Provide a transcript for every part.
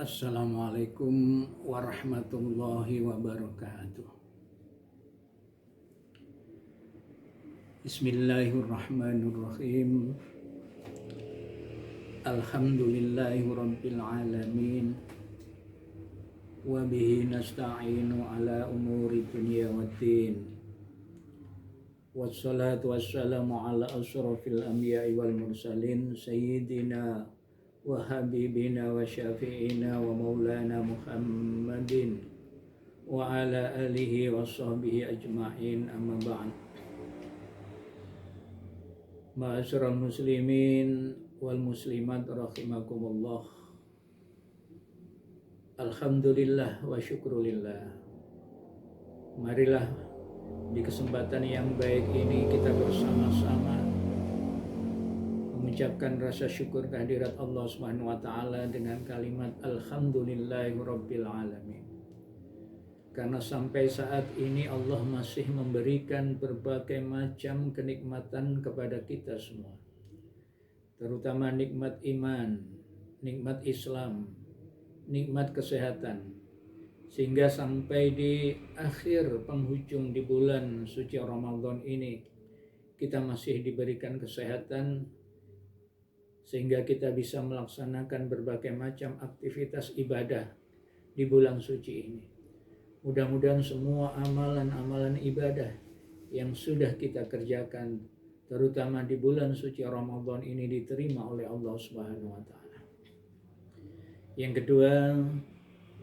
Assalamualaikum warahmatullahi wabarakatuh. Bismillahirrahmanirrahim. Alhamdulillahi rabbil alamin. Wa bihi nasta'inu ala umuri dunya waddin. Wassalatu wassalamu ala asrafil anbiya'i wal mursalin sayyidina wa habibina wa syafi'ina wa maulana Muhammadin wa ala alihi wa sahbihi ajma'in, amma ba'd. Ma'asyiral muslimin wal muslimat rahimakumullah. Alhamdulillah wa syukrulillah. Marilah di kesempatan yang baik ini kita bersama-sama mengucapkan rasa syukur kehadirat Allah Subhanahu wa taala dengan kalimat alhamdulillahirabbil alamin. Karena sampai saat ini Allah masih memberikan berbagai macam kenikmatan kepada kita semua. Terutama nikmat iman, nikmat Islam, nikmat kesehatan. Sehingga sampai di akhir penghujung di bulan suci Ramadan ini kita masih diberikan kesehatan sehingga kita bisa melaksanakan berbagai macam aktivitas ibadah di bulan suci ini. Mudah-mudahan semua amalan-amalan ibadah yang sudah kita kerjakan terutama di bulan suci Ramadan ini diterima oleh Allah Subhanahu wa taala. Yang kedua,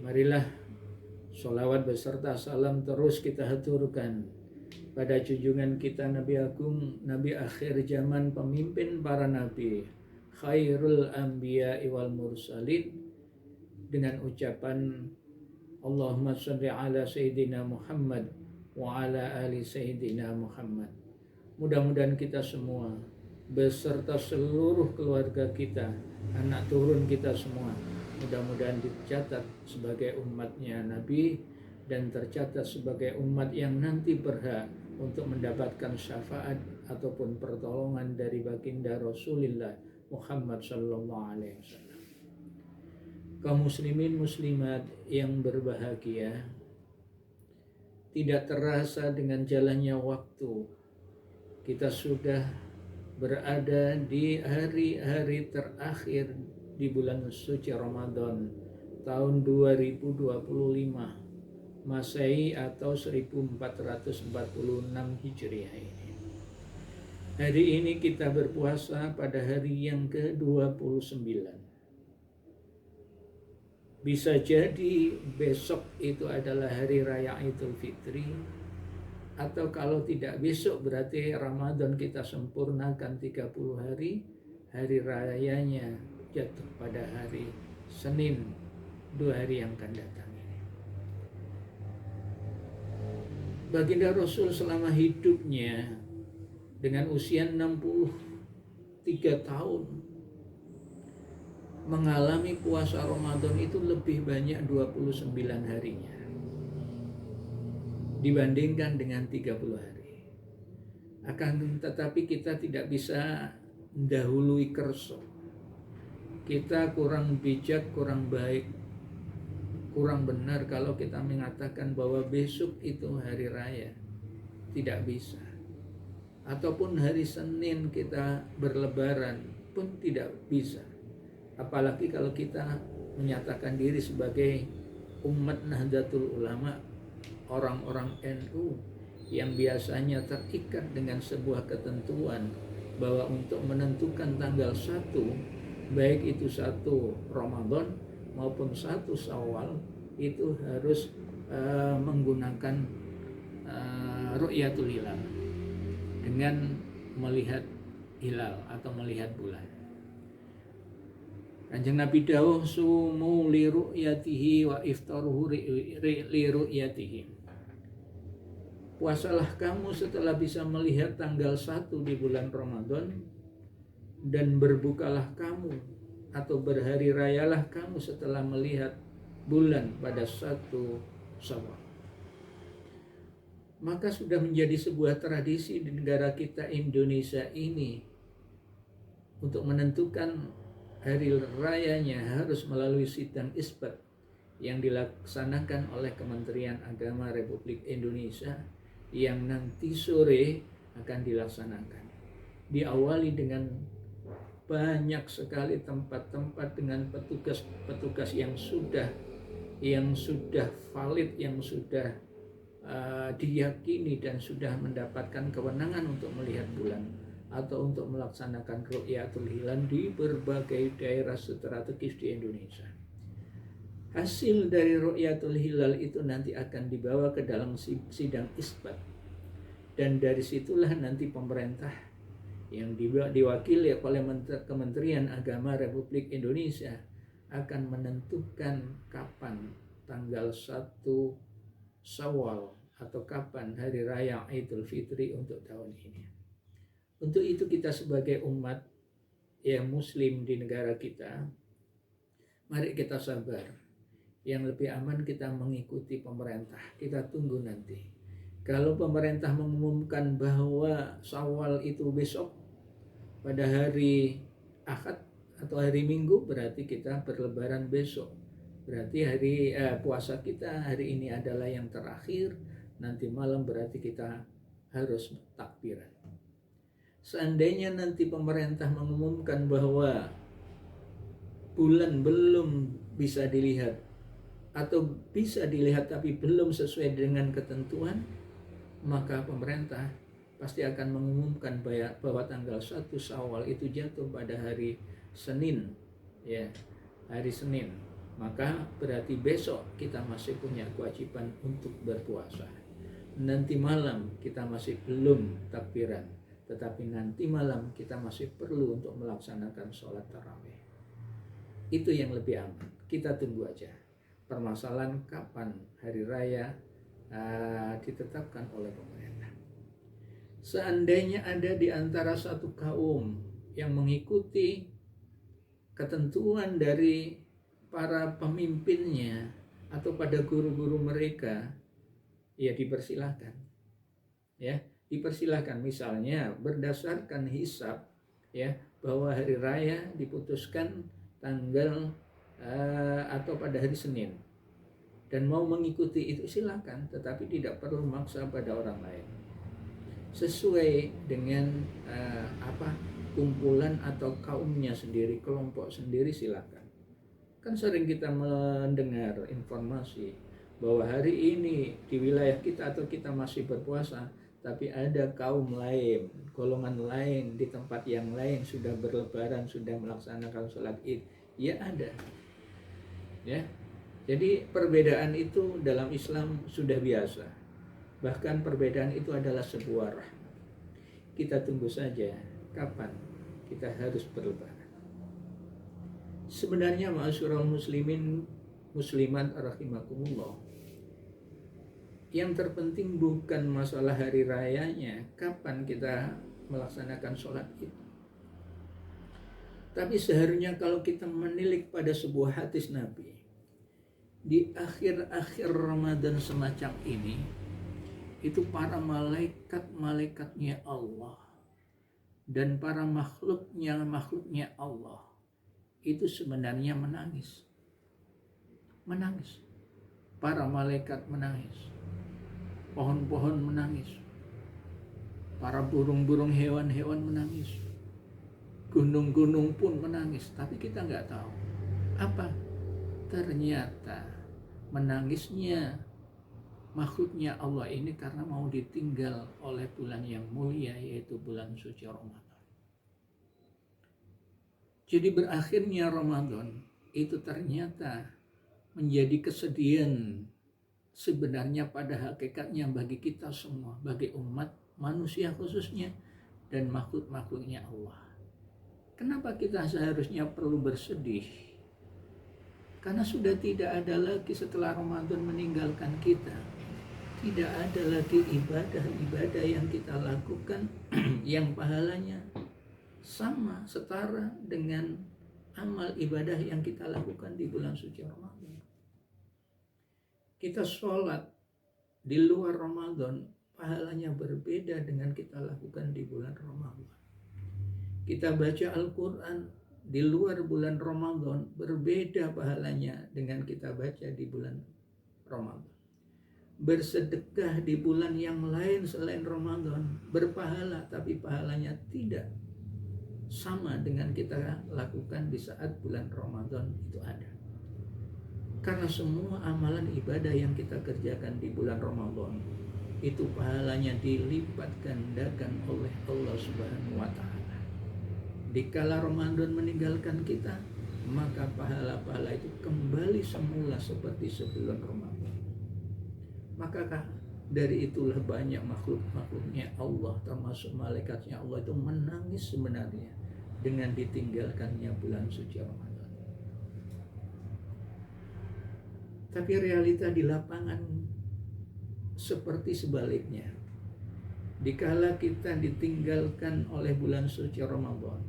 marilah sholawat beserta salam terus kita haturkan pada junjungan kita Nabi Agung, Nabi akhir zaman, pemimpin para nabi, khairul anbiya wal mursalin, dengan ucapan Allahumma shalli ala Sayyidina Muhammad wa ala ali Sayyidina Muhammad. Mudah-mudahan kita semua beserta seluruh keluarga kita, anak turun kita semua, mudah-mudahan dicatat sebagai umatnya Nabi dan tercatat sebagai umat yang nanti berhak untuk mendapatkan syafaat ataupun pertolongan dari baginda Rasulullah Muhammad sallallahu alaihi wasallam. Kaum muslimin muslimat yang berbahagia, tidak terasa dengan jalannya waktu kita sudah berada di hari-hari terakhir di bulan suci Ramadan tahun 2025 Masehi atau 1446 Hijriah ini. Hari ini kita berpuasa pada hari yang ke-29. Bisa jadi besok itu adalah hari raya Idul Fitri, atau kalau tidak besok berarti Ramadan kita sempurnakan 30 hari, hari rayanya jatuh pada hari Senin 2 hari yang akan datang ini. Baginda Rasul selama hidupnya dengan usia 63 tahun mengalami puasa Ramadan itu lebih banyak 29 harinya dibandingkan dengan 30 hari. Akan tetapi kita tidak bisa mendahului kerso. Kita kurang bijak, kurang baik, kurang benar kalau kita mengatakan bahwa besok itu hari raya. Tidak bisa. Ataupun hari Senin kita berlebaran pun tidak bisa. Apalagi kalau kita menyatakan diri sebagai umat Nahdlatul Ulama, orang-orang NU yang biasanya terikat dengan sebuah ketentuan bahwa untuk menentukan tanggal 1, baik itu 1 Ramadan maupun 1 Syawal, itu harus menggunakan ru'yatul hilal dengan melihat hilal atau melihat bulan. Kanjeng Nabi dawuh sumu li ru'yatihi wa iftaruhu li ru'yatihi. Puasalah kamu setelah bisa melihat tanggal 1 di bulan Ramadan, dan berbukalah kamu atau berhari rayalah kamu setelah melihat bulan pada 1 Syawal. Maka sudah menjadi sebuah tradisi di negara kita Indonesia ini untuk menentukan hari rayanya harus melalui sidang isbat yang dilaksanakan oleh Kementerian Agama Republik Indonesia yang nanti sore akan dilaksanakan. Diawali dengan banyak sekali tempat-tempat dengan petugas-petugas yang sudah valid, yang sudah diyakini dan sudah mendapatkan kewenangan untuk melihat bulan atau untuk melaksanakan ru'yatul hilal di berbagai daerah strategis di Indonesia. Hasil dari ru'yatul hilal itu nanti akan dibawa ke dalam sidang isbat, dan dari situlah nanti pemerintah yang diwakili oleh Kementerian Agama Republik Indonesia akan menentukan kapan tanggal 1 Syawal atau kapan hari raya Idul Fitri untuk tahun ini. Untuk itu kita sebagai umat yang muslim di negara kita, mari kita sabar. Yang lebih aman kita mengikuti pemerintah. Kita tunggu nanti. Kalau pemerintah mengumumkan bahwa Syawal itu besok pada hari Ahad atau hari Minggu, berarti kita berlebaran besok. Berarti hari puasa kita hari ini adalah yang terakhir. Nanti malam berarti kita harus takbiran. Seandainya nanti pemerintah mengumumkan bahwa bulan belum bisa dilihat atau bisa dilihat tapi belum sesuai dengan ketentuan, maka pemerintah pasti akan mengumumkan bahwa tanggal 1 Syawal itu jatuh pada hari Senin, ya, hari Senin. Maka berarti besok kita masih punya kewajiban untuk berpuasa. Nanti malam kita masih belum takbiran, tetapi nanti malam kita masih perlu untuk melaksanakan sholat tarawih. Itu yang lebih aman. Kita tunggu aja. Permasalahan kapan hari raya ditetapkan oleh pemerintah. Seandainya ada di antara satu kaum yang mengikuti ketentuan dari para pemimpinnya atau pada guru-guru mereka, ya dipersilahkan. Ya, dipersilahkan. Misalnya berdasarkan hisab, ya, bahwa hari raya diputuskan tanggal atau pada hari Senin, dan mau mengikuti itu silakan, tetapi tidak perlu memaksa pada orang lain. Sesuai dengan kumpulan atau kaumnya sendiri, kelompok sendiri, silakan. Kan sering kita mendengar informasi bahwa hari ini di wilayah kita atau kita masih berpuasa, tapi ada kaum lain, golongan lain di tempat yang lain sudah berlebaran, sudah melaksanakan sholat Id. Ya ada. Ya. Jadi perbedaan itu dalam Islam sudah biasa. Bahkan perbedaan itu adalah sebuah rahmat. Kita tunggu saja kapan kita harus berlebaran. Sebenarnya ma'asyiral muslimin muslimat rahimakumullah, yang terpenting bukan masalah hari rayanya, kapan kita melaksanakan sholat Id. Tapi seharusnya kalau kita menilik pada sebuah hadis Nabi, di akhir-akhir Ramadan semacam ini, itu para malaikatnya Allah dan para makhluknya Allah itu sebenarnya menangis. Para malaikat menangis, pohon-pohon menangis, para burung-burung, hewan-hewan menangis, gunung-gunung pun menangis. Tapi kita nggak tahu apa. Ternyata menangisnya makhluknya Allah ini karena mau ditinggal oleh bulan yang mulia, yaitu bulan suci Ramadan. Jadi berakhirnya Ramadan itu ternyata menjadi kesedihan sebenarnya pada hakikatnya bagi kita semua, bagi umat manusia khususnya dan makhluk-makhluknya Allah. Kenapa kita seharusnya perlu bersedih? Karena sudah tidak ada lagi setelah Ramadan meninggalkan kita. Tidak ada lagi ibadah-ibadah yang kita lakukan yang pahalanya sama, setara dengan amal ibadah yang kita lakukan di bulan suci Ramadan. Kita sholat di luar Ramadan, pahalanya berbeda dengan kita lakukan di bulan Ramadan. Kita baca Al-Quran di luar bulan Ramadan berbeda pahalanya dengan kita baca di bulan Ramadan. Bersedekah di bulan yang lain selain Ramadan berpahala, tapi pahalanya tidak sama dengan kita lakukan di saat bulan Ramadan itu ada. Karena semua amalan ibadah yang kita kerjakan di bulan Ramadan itu pahalanya dilipat gandakan oleh Allah Subhanahu wa Ta'ala. Dikala Ramadan meninggalkan kita, maka pahala-pahala itu kembali semula seperti sebelum Ramadan. Maka dari itulah banyak makhluk-makhluknya Allah, termasuk malaikatnya Allah, itu menangis sebenarnya dengan ditinggalkannya bulan suci Ramadan. Tapi realita di lapangan seperti sebaliknya. Dikala kita ditinggalkan oleh bulan suci Ramadan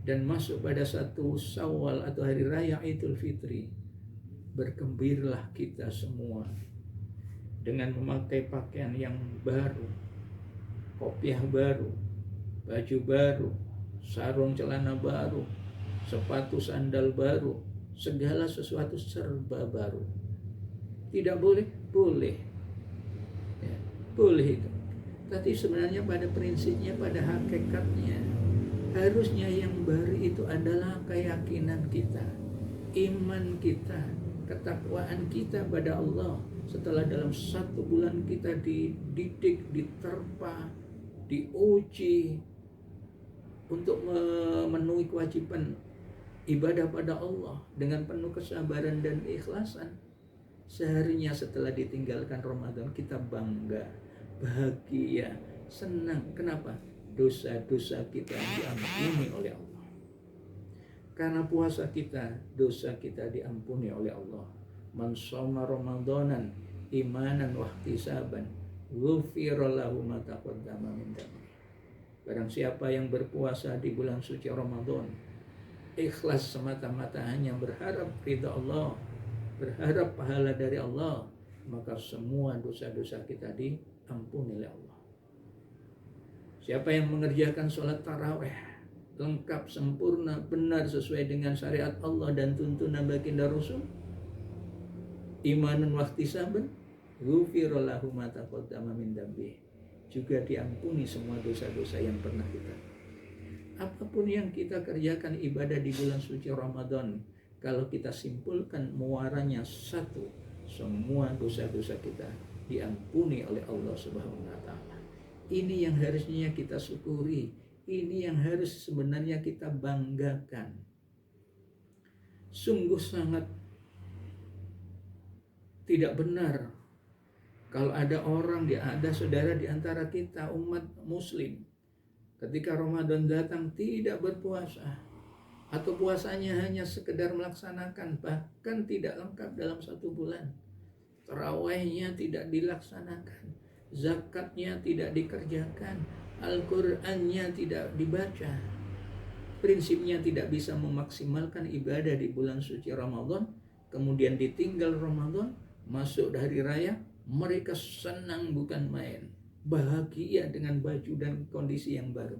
dan masuk pada satu Syawal atau hari raya Idul Fitri, bergembiralah kita semua dengan memakai pakaian yang baru, kopiah baru, baju baru, sarung celana baru, sepatu sandal baru, segala sesuatu serba baru. Tidak boleh? Boleh. Ya, boleh itu. Tapi sebenarnya pada prinsipnya, pada hakikatnya, harusnya yang baru itu adalah keyakinan kita, iman kita, ketakwaan kita pada Allah. Setelah dalam satu bulan kita dididik, diterpa, diuji untuk memenuhi kewajiban ibadah pada Allah dengan penuh kesabaran dan keikhlasan. Seharinya setelah ditinggalkan Ramadan kita bangga, bahagia, senang. Kenapa? Dosa-dosa kita diampuni oleh Allah. Karena puasa kita, dosa kita diampuni oleh Allah. Man shoma ramadanan imanan wa ihtisaban ghufira lahu ma taqaddama min dhanbi. Barang siapa yang berpuasa di bulan suci Ramadan, ikhlas semata-mata hanya berharap ridha Allah, berharap pahala dari Allah, maka semua dosa-dosa kita diampuni oleh Allah. Siapa yang mengerjakan sholat tarawih lengkap, sempurna, benar sesuai dengan syariat Allah dan tuntunan baginda Rasul, imanan wa ihtisaban ghufira lahu ma taqaddama min dhanbi, juga diampuni semua dosa-dosa yang pernah kita. Apapun yang kita kerjakan ibadah di bulan suci Ramadan, kalau kita simpulkan muaranya satu, semua dosa-dosa kita diampuni oleh Allah Subhanahu wa Ta'ala. Ini yang harusnya kita syukuri, ini yang harus sebenarnya kita banggakan. Sungguh sangat tidak benar kalau ada saudara di antara kita umat muslim ketika Ramadan datang tidak berpuasa, atau puasanya hanya sekedar melaksanakan, bahkan tidak lengkap dalam satu bulan. Tarawihnya tidak dilaksanakan, zakatnya tidak dikerjakan, Al-Qur'annya tidak dibaca. Prinsipnya tidak bisa memaksimalkan ibadah di bulan suci Ramadan, kemudian ditinggal Ramadan, masuk hari raya, mereka senang bukan main, bahagia dengan baju dan kondisi yang baru.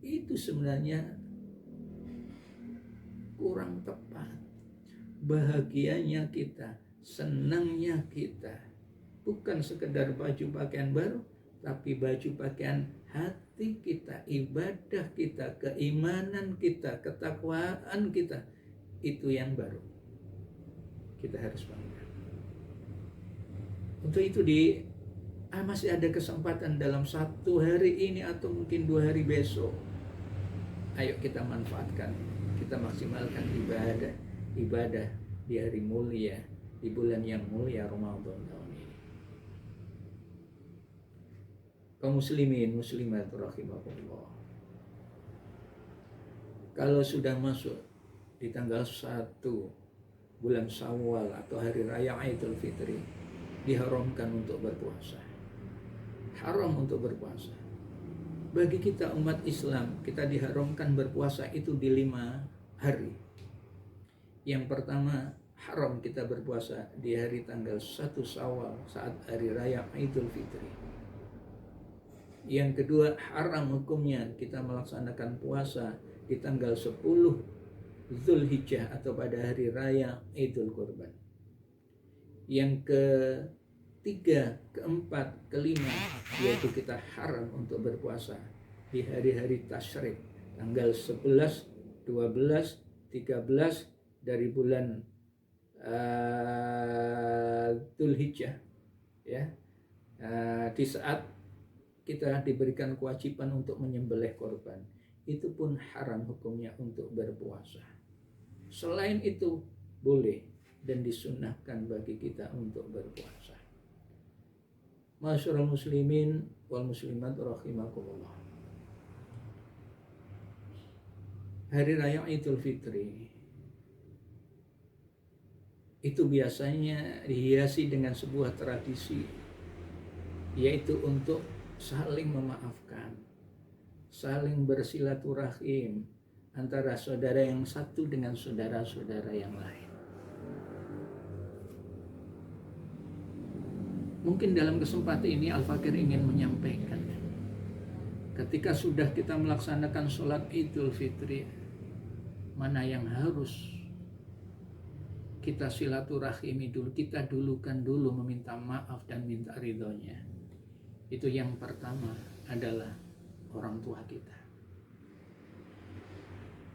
Itu sebenarnya kurang tepat. Bahagianya kita, senangnya kita, bukan sekedar baju pakaian baru, tapi baju pakaian hati kita, ibadah kita, keimanan kita, ketakwaan kita, itu yang baru. Kita harus bangga. Untuk itu masih ada kesempatan dalam satu hari ini atau mungkin 2 hari besok. Ayo kita manfaatkan, kita maksimalkan ibadah di hari mulia, di bulan yang mulia Ramadan tahun ini. Kaum muslimin muslimat rahimakumullah. Kalau sudah masuk di tanggal 1 bulan Syawal atau hari raya Idul Fitri, diharamkan untuk berpuasa. Haram untuk berpuasa. Bagi kita umat Islam, kita diharamkan berpuasa itu di 5 hari. Yang pertama, haram kita berpuasa di hari tanggal 1 Syawal saat hari raya Idul Fitri. Yang kedua, haram hukumnya kita melaksanakan puasa di tanggal 10 Zulhijjah atau pada hari raya Idul Kurban. Yang ketiga, keempat, kelima, yaitu kita haram untuk berpuasa di hari-hari tasyrik, tanggal 11, 12, 13 dari bulan Zulhijjah, ya, di saat kita diberikan kewajiban untuk menyembelih korban, itu pun haram hukumnya untuk berpuasa. Selain itu boleh dan disunnahkan bagi kita untuk berpuasa. Masyarul muslimin wal muslimat rahimakumullah. Hari raya Idul Fitri itu biasanya dihiasi dengan sebuah tradisi, yaitu untuk saling memaafkan, saling bersilaturahim antara saudara yang satu dengan saudara-saudara yang lain. Mungkin dalam kesempatan ini Al-Fakir ingin menyampaikan, ketika sudah kita melaksanakan sholat Idul Fitri, mana yang harus kita silaturahimi dulu, kita dulukan dulu meminta maaf dan minta ridhonya. Itu yang pertama adalah orang tua kita.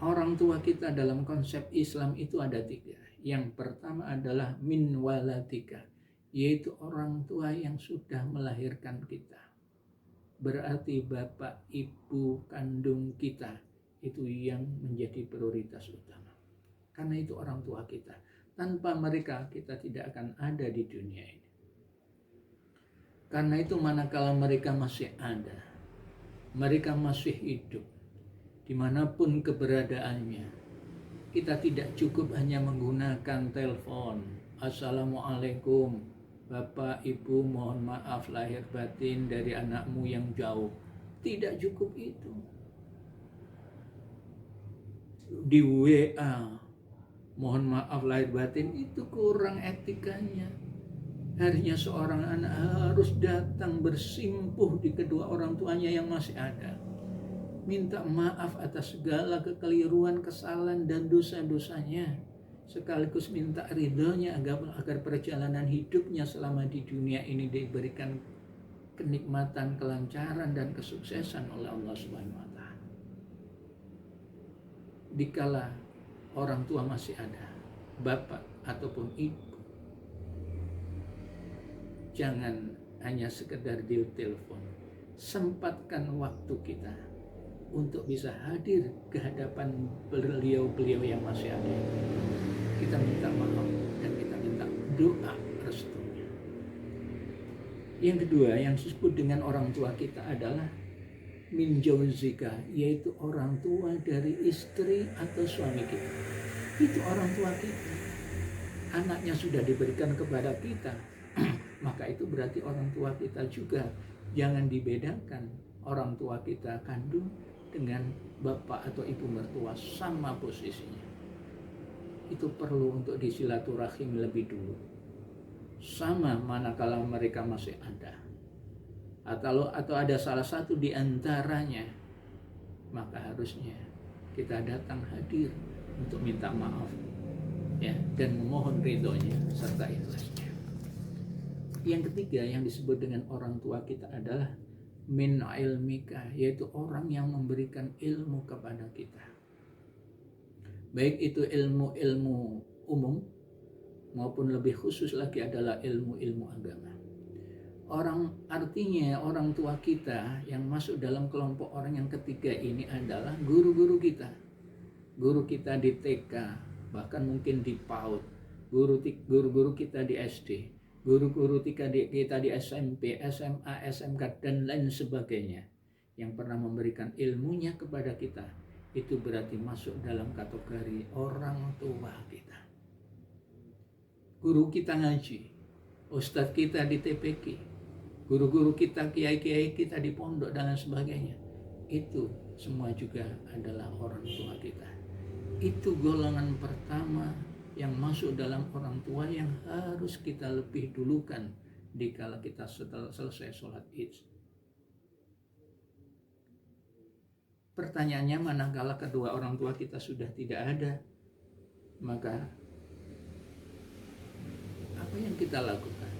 Orang tua kita dalam konsep Islam itu ada 3. Yang pertama adalah min waladika, yaitu orang tua yang sudah melahirkan kita. Berarti bapak, ibu kandung kita itu yang menjadi prioritas utama. Karena itu orang tua kita. Tanpa mereka kita tidak akan ada di dunia ini. Karena itu manakala mereka masih ada, mereka masih hidup, dimanapun keberadaannya, kita tidak cukup hanya menggunakan telepon. Assalamualaikum, Bapak, Ibu, mohon maaf lahir batin dari anakmu yang jauh. Tidak cukup itu. Di WA, mohon maaf lahir batin, itu kurang etikanya. Harinya seorang anak harus datang bersimpuh di kedua orang tuanya yang masih ada, minta maaf atas segala kekeliruan, kesalahan dan dosa-dosanya, sekaligus minta ridhonya agar perjalanan hidupnya selama di dunia ini diberikan kenikmatan, kelancaran dan kesuksesan oleh Allah Subhanahu wa taala. Dikala orang tua masih ada, bapak ataupun ibu, jangan hanya sekedar di telepon. Sempatkan waktu kita untuk bisa hadir ke hadapan beliau-beliau yang masih ada. Kita minta maaf dan kita minta doa restunya. Yang kedua yang disebut dengan orang tua kita adalah min jauzika, yaitu orang tua dari istri atau suami kita. Itu orang tua kita. Anaknya sudah diberikan kepada kita, maka itu berarti orang tua kita juga. Jangan dibedakan orang tua kita kandung dengan bapak atau ibu mertua, sama posisinya. Itu perlu untuk disilaturahim lebih dulu. Sama manakala mereka masih ada. Atau ada salah satu di antaranya, maka harusnya kita datang hadir untuk minta maaf, ya, dan memohon ridhonya serta ikhlasnya. Yang ketiga yang disebut dengan orang tua kita adalah min ilmika, yaitu orang yang memberikan ilmu kepada kita. Baik itu ilmu-ilmu umum maupun lebih khusus lagi adalah ilmu-ilmu agama. Artinya orang tua kita yang masuk dalam kelompok orang yang ketiga ini adalah guru-guru kita. Guru kita di TK, bahkan mungkin di PAUD, guru-guru kita di SD, guru-guru kita di SMP, SMA, SMK, dan lain sebagainya, yang pernah memberikan ilmunya kepada kita, itu berarti masuk dalam kategori orang tua kita. Guru kita ngaji, ustadz kita di TPQ, guru-guru kita, kiai-kiai kita di pondok, dan lain sebagainya, itu semua juga adalah orang tua kita. Itu golongan pertama yang masuk dalam orang tua yang harus kita lebih dulukan dikala kita selesai sholat Id. Pertanyaannya, manakala kedua orang tua kita sudah tidak ada, Maka apa yang kita lakukan?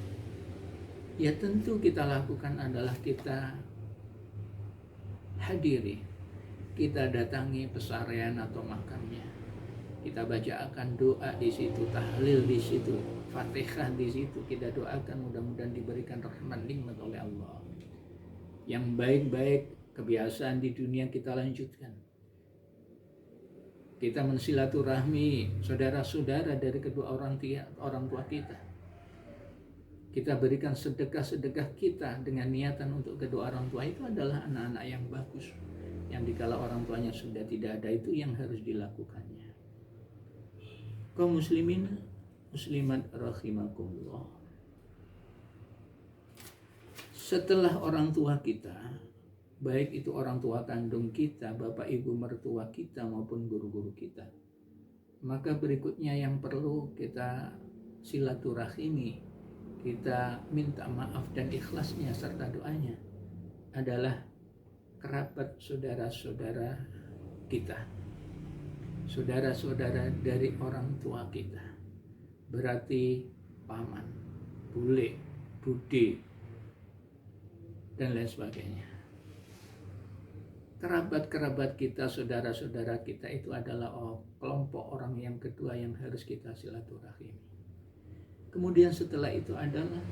Ya tentu kita lakukan adalah kita hadiri, kita datangi pesarian atau makamnya, kita bacakan doa di situ, tahlil di situ, Fatihah di situ, kita doakan mudah-mudahan diberikan rahmat nikmat oleh Allah. Yang baik-baik kebiasaan di dunia kita lanjutkan. Kita mensilaturahmi saudara-saudara dari kedua orang tua kita. Kita berikan sedekah-sedekah kita dengan niatan untuk kedua orang tua, itu adalah anak-anak yang bagus. Yang dikala orang tuanya sudah tidak ada, itu yang harus dilakukannya. Kaum muslimin muslimat rahimakumullah. Setelah orang tua kita, baik itu orang tua kandung kita, bapak ibu mertua kita maupun guru-guru kita, maka berikutnya yang perlu kita silaturahimi, kita minta maaf dan ikhlasnya serta doanya adalah kerabat saudara-saudara kita, saudara-saudara dari orang tua kita, berarti paman, bule, bude, dan lain sebagainya. Kerabat-kerabat kita, saudara-saudara kita itu adalah kelompok orang yang kedua yang harus kita silaturahimi. Kemudian setelah itu adalah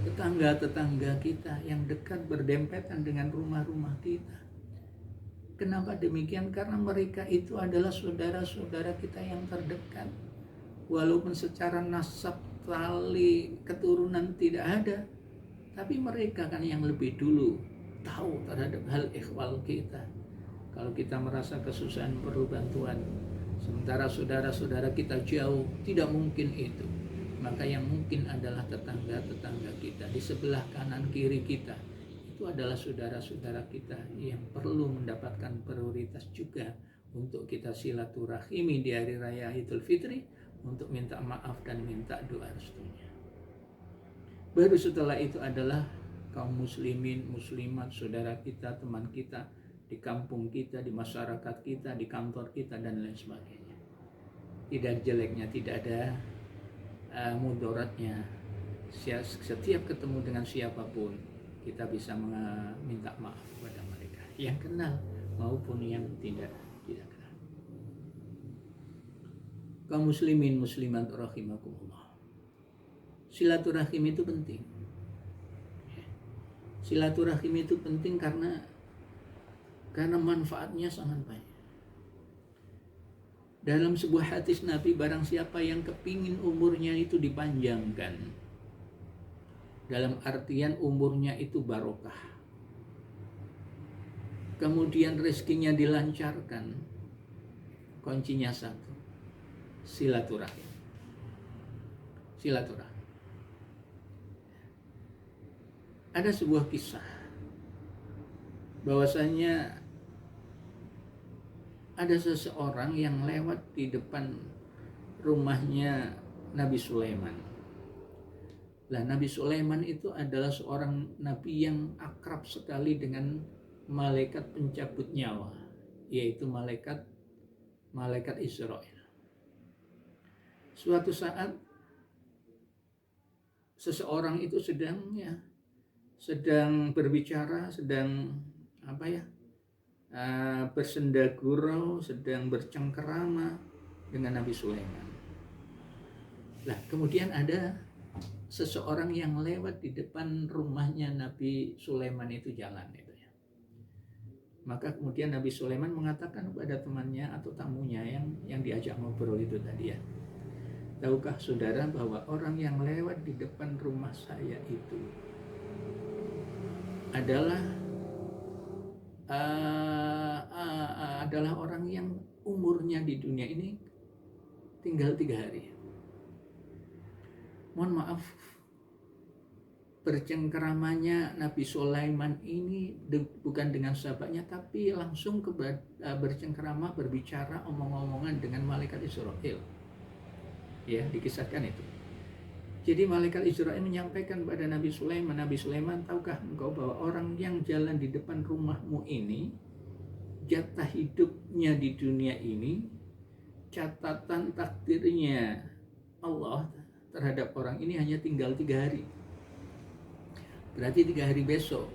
tetangga-tetangga kita yang dekat berdempetan dengan rumah-rumah kita. Kenapa demikian? Karena mereka itu adalah saudara-saudara kita yang terdekat. Walaupun secara nasab tali keturunan tidak ada, tapi mereka kan yang lebih dulu tahu terhadap hal ikhwal kita. Kalau kita merasa kesusahan perlu bantuan, sementara saudara-saudara kita jauh, tidak mungkin itu. Maka yang mungkin adalah tetangga-tetangga kita di sebelah kanan kiri kita. Itu adalah saudara-saudara kita yang perlu mendapatkan prioritas juga untuk kita silaturahimi di hari raya Idul Fitri, untuk minta maaf dan minta doa restunya. Baru setelah itu adalah kaum muslimin, muslimat, saudara kita, teman kita, di kampung kita, di masyarakat kita, di kantor kita, dan lain sebagainya. Tidak jeleknya, tidak ada mudaratnya. Setiap ketemu dengan siapapun, kita bisa meminta maaf kepada mereka, yang kenal maupun yang tidak kenal. Kaum muslimin muslimat rahimakumullah, silaturahim itu penting. Silaturahim itu penting karena manfaatnya sangat banyak. Dalam sebuah hadis Nabi, barang siapa yang kepingin umurnya itu dipanjangkan, dalam artian umurnya itu barokah, kemudian rezekinya dilancarkan, kuncinya satu, silaturahim. Silaturahim. Ada sebuah kisah bahwasanya ada seseorang yang lewat di depan rumahnya Nabi Sulaiman. Nah, Nabi Sulaiman itu adalah seorang nabi yang akrab sekali dengan malaikat pencabut nyawa, yaitu malaikat Israel. Suatu saat seseorang itu sedang berbicara, sedang bersenda gurau, sedang bercengkerama dengan Nabi Sulaiman. Nah, kemudian ada seseorang yang lewat di depan rumahnya Nabi Sulaiman itu jalan itu ya. Maka kemudian Nabi Sulaiman mengatakan kepada temannya atau tamunya yang diajak ngobrol itu tadi ya, tahukah saudara bahwa orang yang lewat di depan rumah saya itu adalah orang yang umurnya di dunia ini tinggal 3 hari. Mohon maaf, bercengkeramanya Nabi Sulaiman ini bukan dengan sahabatnya, tapi langsung bercengkerama, berbicara omong-omongan dengan malaikat Israel. Ya, dikisahkan itu. Jadi malaikat Israel menyampaikan kepada Nabi Sulaiman, tahukah engkau bahwa orang yang jalan di depan rumahmu ini, jatah hidupnya di dunia ini catatan takdirnya Allah terhadap orang ini hanya tinggal 3 hari. Berarti 3 hari besok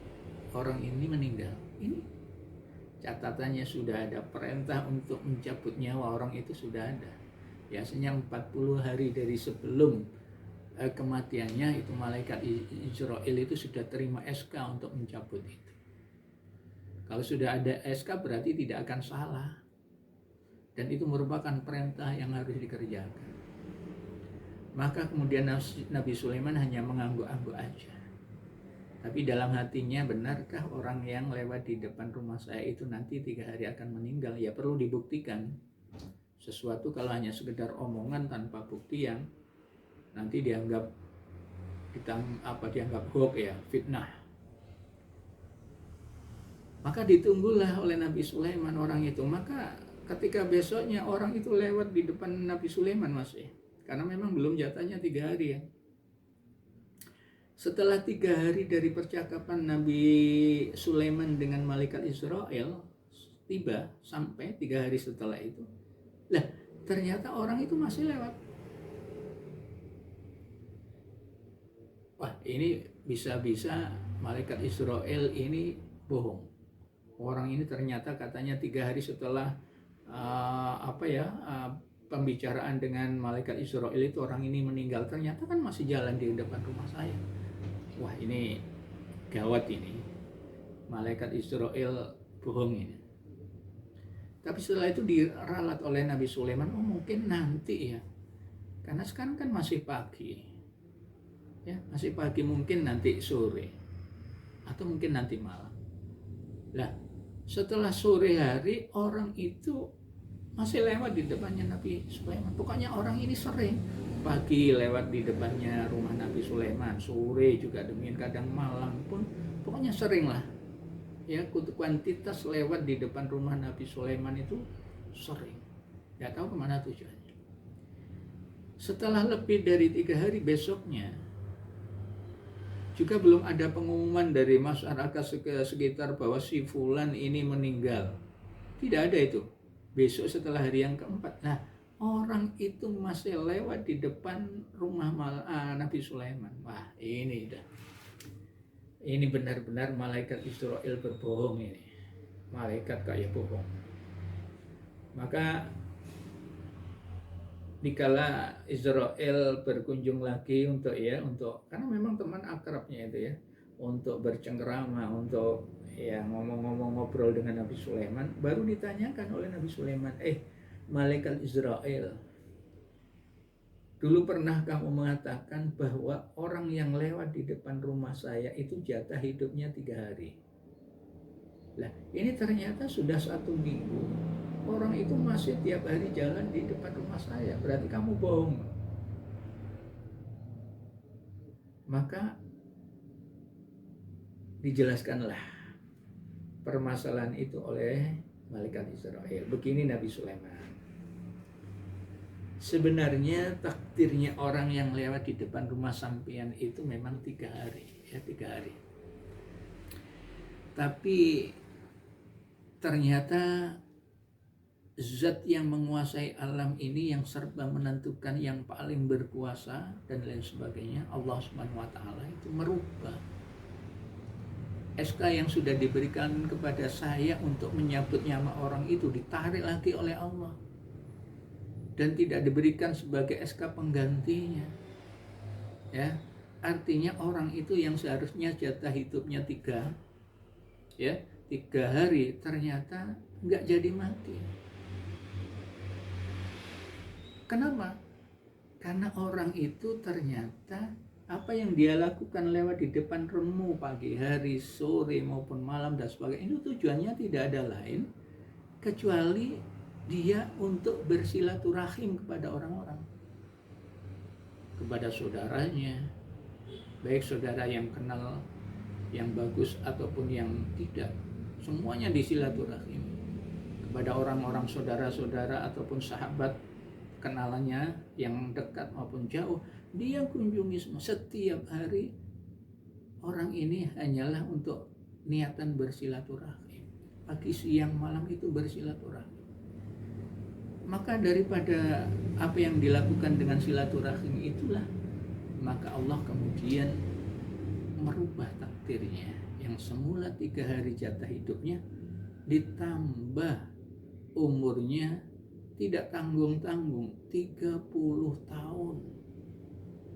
orang ini meninggal. Ini catatannya sudah ada, perintah untuk mencabut nyawa orang itu sudah ada. Biasanya 40 hari dari sebelum kematiannya itu malaikat Israel itu sudah terima SK untuk mencabut itu. Kalau sudah ada SK berarti tidak akan salah. Dan itu merupakan perintah yang harus dikerjakan. Maka kemudian Nabi Sulaiman hanya mengangguk-angguk aja. Tapi dalam hatinya, benarkah orang yang lewat di depan rumah saya itu nanti 3 hari akan meninggal? Ya perlu dibuktikan. Sesuatu kalau hanya sekedar omongan tanpa bukti yang nanti dianggap hoax ya, fitnah. Maka ditunggulah oleh Nabi Sulaiman orang itu. Maka ketika besoknya orang itu lewat di depan Nabi Sulaiman masih, karena memang belum jatahnya 3 hari ya. Setelah 3 hari dari percakapan Nabi Sulaiman dengan malaikat Israel tiba, sampai 3 hari setelah itu, lah ternyata orang itu masih lewat. Wah, ini bisa-bisa malaikat Israel ini bohong. Orang ini ternyata katanya 3 hari setelah pembicaraan dengan malaikat Israel itu orang ini meninggal, ternyata kan masih jalan di depan rumah saya. Wah, ini gawat ini. Malaikat Israel bohong ini. Tapi setelah itu diralat oleh Nabi Sulaiman, mungkin nanti ya. Karena sekarang kan masih pagi. Ya, masih pagi, mungkin nanti sore. Atau mungkin nanti malam. Lah, setelah sore hari orang itu masih lewat di depannya Nabi Sulaiman. Pokoknya orang ini sering pagi lewat di depannya rumah Nabi Sulaiman, sore juga demikian, kadang malam pun, pokoknya sering lah. Ya, kuantitas lewat di depan rumah Nabi Sulaiman itu sering. Gak tahu kemana tujuannya. Setelah lebih dari 3 hari besoknya, juga belum ada pengumuman dari masyarakat sekitar bahwa si fulan ini meninggal. Tidak ada itu. Besok setelah hari yang keempat, nah orang itu masih lewat di depan rumah Nabi Sulaiman. Wah, ini dah. Ini benar-benar malaikat Israel berbohong ini. Malaikat kayak bohong. Maka dikala Israel berkunjung lagi untuk karena memang teman akrabnya itu ya, untuk bercengkerama, untuk ya ngomong-ngomong, ngobrol dengan Nabi Sulaiman, baru ditanyakan oleh Nabi Sulaiman, malaikat Israel, dulu pernah kamu mengatakan bahwa orang yang lewat di depan rumah saya itu jatah hidupnya 3 hari. Lah, ini ternyata sudah 1 minggu orang itu masih tiap hari jalan di depan rumah saya. Berarti kamu bohong. Maka dijelaskanlah permasalahan itu oleh malaikat Israel. Begini Nabi Sulaiman. Sebenarnya takdirnya orang yang lewat di depan rumah sampean itu memang 3 hari, ya 3 hari. Tapi ternyata zat yang menguasai alam ini, yang serba menentukan, yang paling berkuasa dan lain sebagainya, Allah Subhanahu wa taala itu merubah SK yang sudah diberikan kepada saya untuk menyabut nyawa orang itu, ditarik lagi oleh Allah dan tidak diberikan sebagai SK penggantinya. Ya, artinya orang itu yang seharusnya jatah hidupnya 3 hari, ternyata nggak jadi mati. Kenapa? Karena orang itu ternyata apa yang dia lakukan lewat di depan remu pagi hari, sore maupun malam dan sebagainya, itu tujuannya tidak ada lain kecuali dia untuk bersilaturahim kepada orang-orang, kepada saudaranya, baik saudara yang kenal, yang bagus ataupun yang tidak, semuanya disilaturahim kepada orang-orang saudara-saudara ataupun sahabat kenalannya yang dekat maupun jauh, dia kunjungi semua setiap hari. Orang ini hanyalah untuk niatan bersilaturahim, pagi siang malam itu bersilaturahim. Maka daripada apa yang dilakukan dengan silaturahim itulah, maka Allah kemudian merubah takdirnya yang semula 3 hari jatah hidupnya ditambah umurnya tidak tanggung-tanggung 30 tahun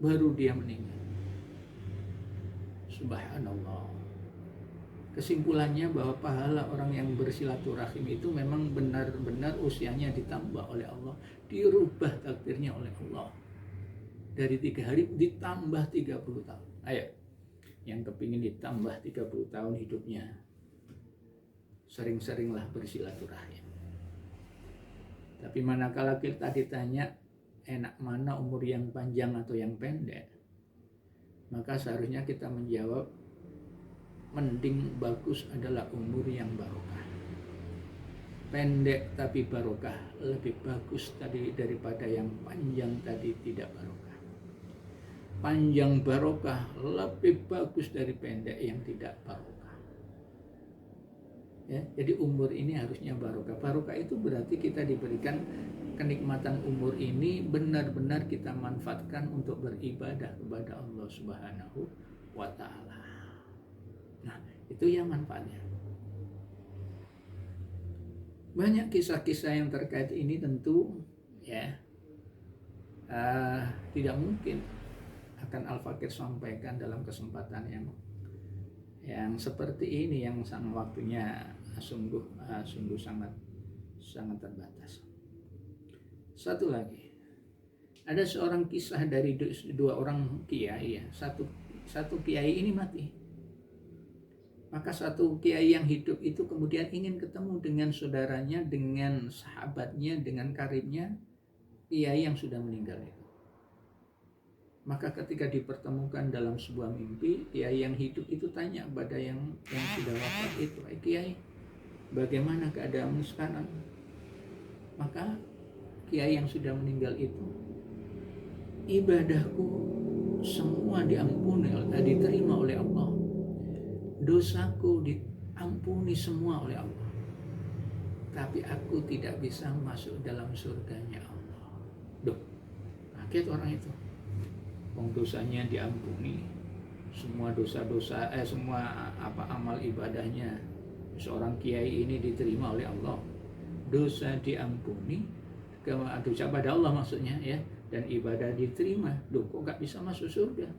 baru dia meninggal. Subhanallah. Kesimpulannya bahwa pahala orang yang bersilaturahim itu memang benar-benar usianya ditambah oleh Allah, dirubah takdirnya oleh Allah. Dari 3 hari ditambah 30 tahun. Ayo, yang kepingin ditambah 30 tahun hidupnya, sering-seringlah bersilaturahim. Tapi manakala kita ditanya enak mana umur yang panjang atau yang pendek, maka seharusnya kita menjawab mending bagus adalah umur yang barokah. Pendek tapi barokah lebih bagus tadi daripada yang panjang tadi tidak barokah. Panjang barokah lebih bagus dari pendek yang tidak barokah. Ya, jadi umur ini harusnya barokah. Barokah itu berarti kita diberikan kenikmatan umur ini benar-benar kita manfaatkan untuk beribadah kepada Allah Subhanahu wa Ta'ala. Nah, itu yang manfaatnya. Banyak kisah-kisah yang terkait ini tentu ya tidak mungkin akan Al-Fakir sampaikan dalam kesempatan yang seperti ini, yang waktunya sungguh sangat terbatas. Satu lagi, ada seorang kisah dari 2 orang kiai ya. Satu kiai ini mati. Maka satu kiai yang hidup itu kemudian ingin ketemu dengan saudaranya, dengan sahabatnya, dengan karibnya kiai yang sudah meninggal itu. Maka ketika dipertemukan dalam sebuah mimpi, kiai yang hidup itu tanya kepada yang sudah wafat itu, kiai, bagaimana keadaanmu sekarang? Maka kiai yang sudah meninggal itu, ibadahku semua diterima oleh Allah, dosaku diampuni semua oleh Allah, tapi aku tidak bisa masuk dalam surganya Allah. Duh, kaget orang itu. Dosanya diampuni, semua dosa-dosa, semua amal ibadahnya seorang kiai ini diterima oleh Allah, dosa diampuni, dosa pada Allah maksudnya ya, dan ibadah diterima. Loh, kok gak bisa masuk surga?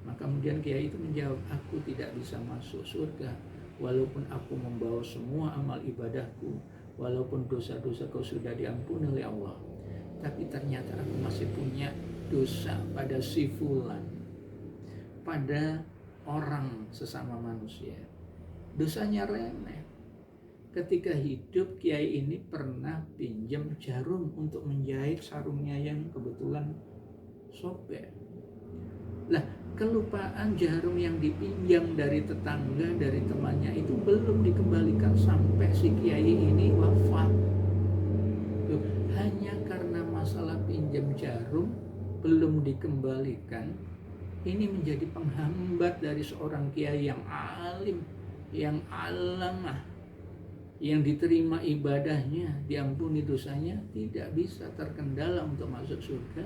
Maka kemudian kiai itu menjawab, aku tidak bisa masuk surga walaupun aku membawa semua amal ibadahku, walaupun dosa-dosaku sudah diampuni oleh Allah, tapi ternyata aku masih punya dosa pada si fulan, pada orang sesama manusia. Dosanya remeh. Ketika hidup, kiai ini pernah pinjam jarum untuk menjahit sarungnya yang kebetulan sobek. Lah, kelupaan jarum yang dipinjam dari tetangga, dari temannya itu belum dikembalikan sampai si kiai ini wafat. Loh, hanya karena masalah pinjam jarum belum dikembalikan, ini menjadi penghambat dari seorang kiai yang alim, yang alamah, yang diterima ibadahnya, diampuni dosanya, tidak bisa terkendala untuk masuk surga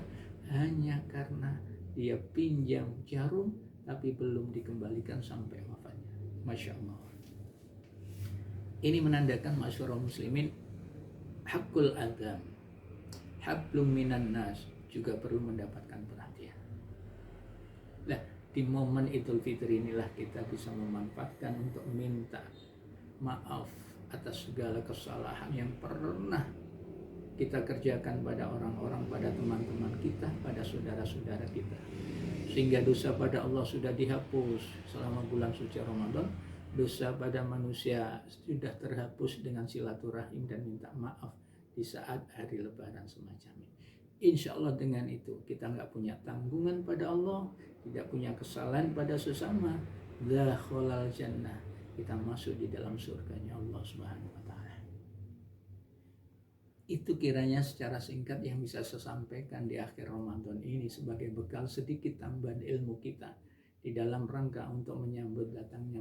hanya karena dia pinjam jarum tapi belum dikembalikan sampai wafatnya. Masya Allah. Ini menandakan masyarakat muslimin, hakul agam, hablum minan nas juga perlu mendapatkan perhatian. Nah, di momen Idul Fitri inilah kita bisa memanfaatkan untuk minta maaf atas segala kesalahan yang pernah kita kerjakan pada orang-orang, pada teman-teman kita, pada saudara-saudara kita, sehingga dosa pada Allah sudah dihapus selama bulan suci Ramadan. Dosa pada manusia sudah terhapus dengan silaturahim dan minta maaf di saat hari Lebaran semacam ini. Insya Allah dengan itu kita nggak punya tanggungan pada Allah, tidak punya kesalahan pada sesama, dakhalal jannah, kita masuk di dalam surganya Allah Subhanahu wa Ta'ala. Itu kiranya secara singkat yang bisa saya sampaikan di akhir Ramadan ini sebagai bekal sedikit tambahan ilmu kita di dalam rangka untuk menyambut datangnya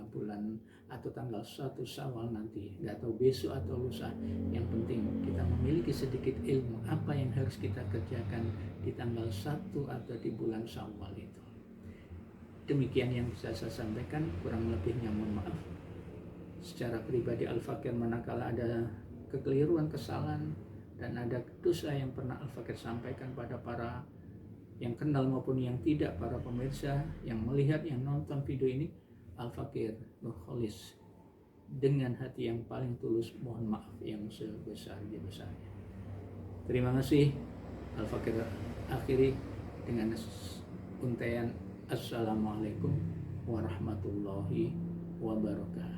bulan atau tanggal 1 Syawal nanti, nggak tahu besok atau lusa. Yang penting kita memiliki sedikit ilmu apa yang harus kita kerjakan di tanggal 1 atau di bulan Syawal itu. Demikian yang bisa saya sampaikan, kurang lebihnya mohon maaf. Secara pribadi Al-Fakir manakala ada kekeliruan, kesalahan, dan ada dosa yang pernah Al-Fakir sampaikan pada para yang kenal maupun yang tidak, para pemirsa yang melihat, yang nonton video ini, Al-Fakir berkholis dengan hati yang paling tulus mohon maaf yang sebesar-besarnya. Terima kasih. Al-Fakir akhiri dengan untaian Assalamualaikum warahmatullahi wabarakatuh.